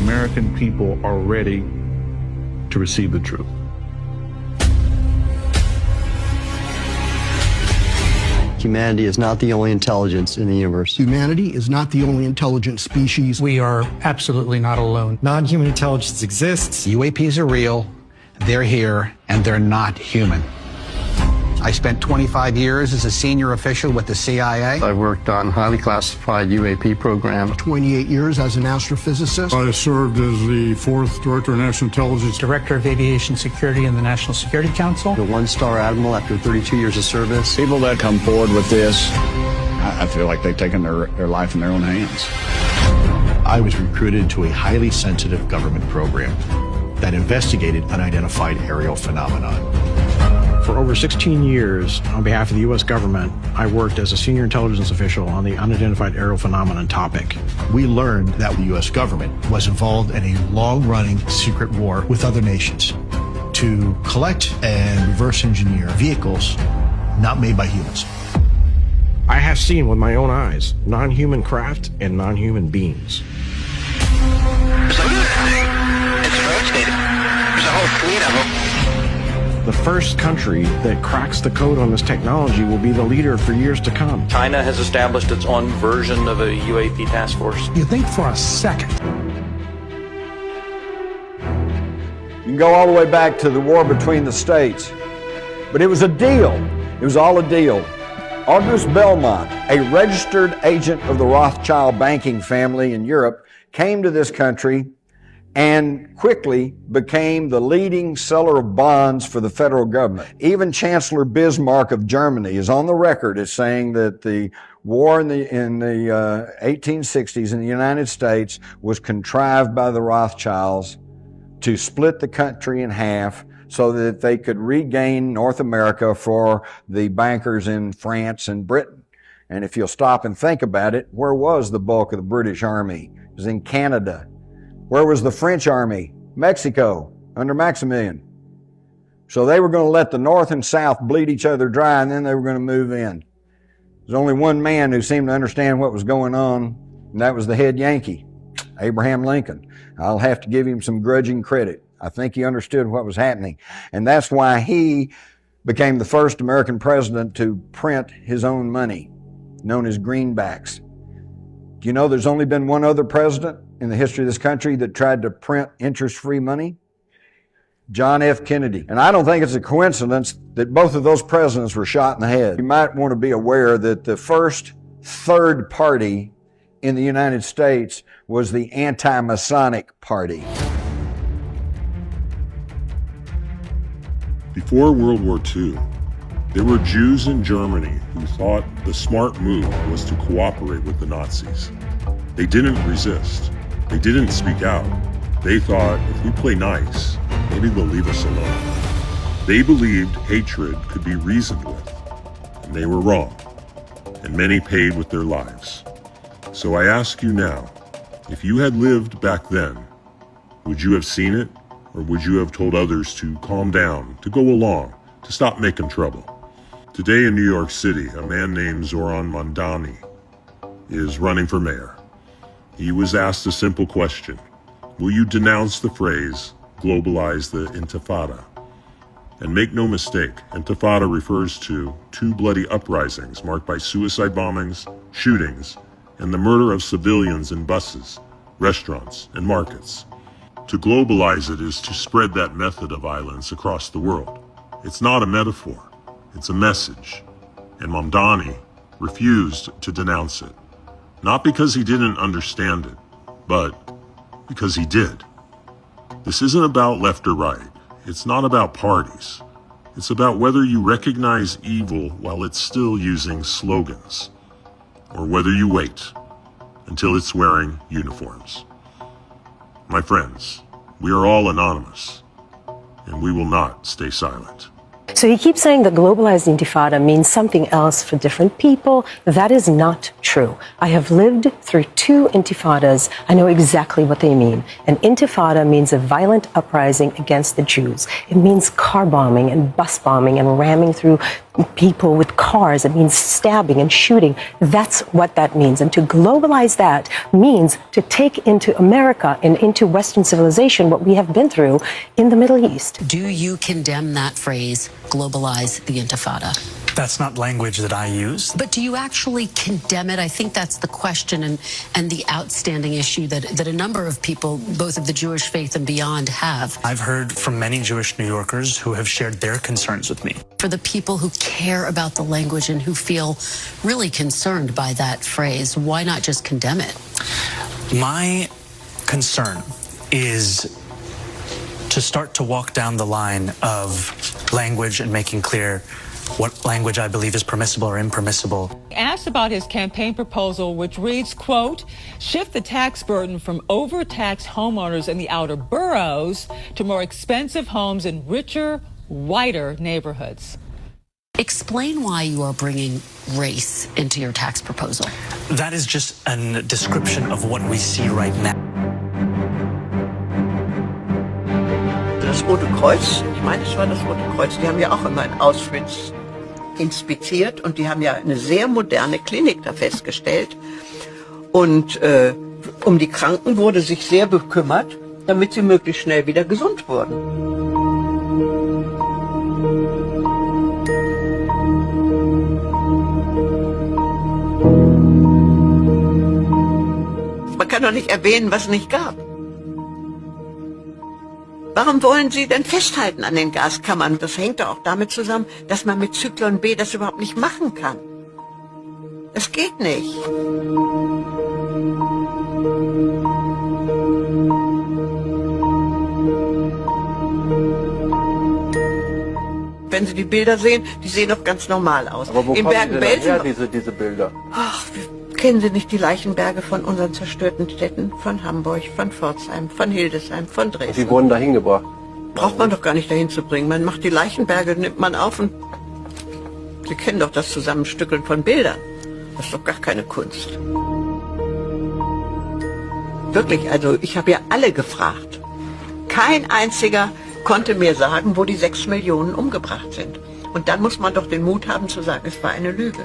American people are ready to receive the truth. Humanity is not the only intelligence in the universe. Humanity is not the only intelligent species. We are absolutely not alone. Non-human intelligence exists. UAPs are real, they're here, and they're not human. I spent 25 years as a senior official with the CIA. I've worked on highly classified UAP programs. 28 years as an astrophysicist. I served as the 4th Director of National Intelligence. Director of Aviation Security in the National Security Council. A one-star admiral after 32 years of service. People that come forward with this, I feel like they've taken their life in their own hands. I was recruited to a highly sensitive government program that investigated unidentified aerial phenomenon. For over 16 years, on behalf of the U.S. government, I worked as a senior intelligence official on the unidentified aerial phenomenon topic. We learned that the U.S. government was involved in a long-running secret war with other nations to collect and reverse engineer vehicles not made by humans. I have seen with my own eyes non-human craft and non-human beings. There's a whole fleet of them. The first country that cracks the code on this technology will be the leader for years to come. China has established its own version of a UAP task force. You think for a second. You can go all the way back to the war between the states, but it was a deal. It was all a deal. Auguste Belmont, a registered agent of the Rothschild banking family in Europe, came to this country and quickly became the leading seller of bonds for the federal government. Even Chancellor Bismarck of Germany is on the record as saying that the war in the 1860s in the United States was contrived by the Rothschilds to split the country in half so that they could regain North America for the bankers in France and Britain. And if you'll stop and think about it, where was the bulk of the British Army? It was in Canada. Where was the French army? Mexico, under Maximilian. So they were going to let the North and South bleed each other dry, and then they were going to move in. There's only one man who seemed to understand what was going on, and that was the head Yankee, Abraham Lincoln. I'll have to give him some grudging credit. I think he understood what was happening. And that's why he became the first American president to print his own money, known as greenbacks. Do you know there's only been one other president in the history of this country that tried to print interest-free money? John F. Kennedy. And I don't think it's a coincidence that both of those presidents were shot in the head. You might want to be aware that the first third party in the United States was the anti-Masonic Party. Before World War II, there were Jews in Germany who thought the smart move was to cooperate with the Nazis. They didn't resist. They didn't speak out. They thought, if we play nice, maybe they'll leave us alone. They believed hatred could be reasoned with, and they were wrong, and many paid with their lives. So I ask you now, if you had lived back then, would you have seen it, or would you have told others to calm down, to go along, to stop making trouble? Today in New York City, a man named Zoran Mondani is running for mayor. He was asked a simple question: will you denounce the phrase, globalize the Intifada? And make no mistake, Intifada refers to two bloody uprisings marked by suicide bombings, shootings, and the murder of civilians in buses, restaurants, and markets. To globalize it is to spread that method of violence across the world. It's not a metaphor, it's a message. And Mondani refused to denounce it. Not because he didn't understand it, but because he did. This isn't about left or right. It's not about parties. It's about whether you recognize evil while it's still using slogans, or whether you wait until it's wearing uniforms. My friends, we are all anonymous, and we will not stay silent. So he keeps saying that globalized intifada means something else for different people. That is not true. I have lived through two intifadas. I know exactly what they mean. An intifada means a violent uprising against the Jews. It means car bombing and bus bombing and ramming through people with cars. It means stabbing and shooting. That's what that means. And to globalize that means to take into America and into Western civilization what we have been through in the Middle East. Do you condemn that phrase, globalize the Intifada? That's not language that I use. But do you actually condemn it? I think that's the question and the outstanding issue that a number of people, both of the Jewish faith and beyond, have. I've heard from many Jewish New Yorkers who have shared their concerns with me. For the people who care about the language and who feel really concerned by that phrase, why not just condemn it? My concern is to start to walk down the line of language and making clear what language I believe is permissible or impermissible. Asked about his campaign proposal, which reads, quote, shift the tax burden from overtaxed homeowners in the outer boroughs to more expensive homes in richer, whiter neighborhoods. Explain why you are bringing race into your tax proposal. That is just a description of what we see right now. Das Rote Kreuz, ich meine, es war das Rote Kreuz, die haben ja auch immer in Auschwitz inspiziert und die haben ja eine sehr moderne Klinik da festgestellt. Und um die Kranken wurde sich sehr bekümmert, damit sie möglichst schnell wieder gesund wurden. Man kann doch nicht erwähnen, was es nicht gab. Warum wollen Sie denn festhalten an den Gaskammern? Das hängt doch auch damit zusammen, dass man mit Zyklon B das überhaupt nicht machen kann. Das geht nicht. Wenn Sie die Bilder sehen, die sehen doch ganz normal aus. Aber wo in kommen die denn her, Bergen-Belsen, diese Bilder? Ach, kennen Sie nicht die Leichenberge von unseren zerstörten Städten? Von Hamburg, von Pforzheim, von Hildesheim, von Dresden. Die wurden da hingebracht. Braucht man doch gar nicht dahin zu bringen. Man macht die Leichenberge, nimmt man auf und... Sie kennen doch das Zusammenstückeln von Bildern. Das ist doch gar keine Kunst. Wirklich, also ich habe ja alle gefragt. Kein einziger konnte mir sagen, wo die 6 Millionen umgebracht sind. Und dann muss man doch den Mut haben zu sagen, es war eine Lüge.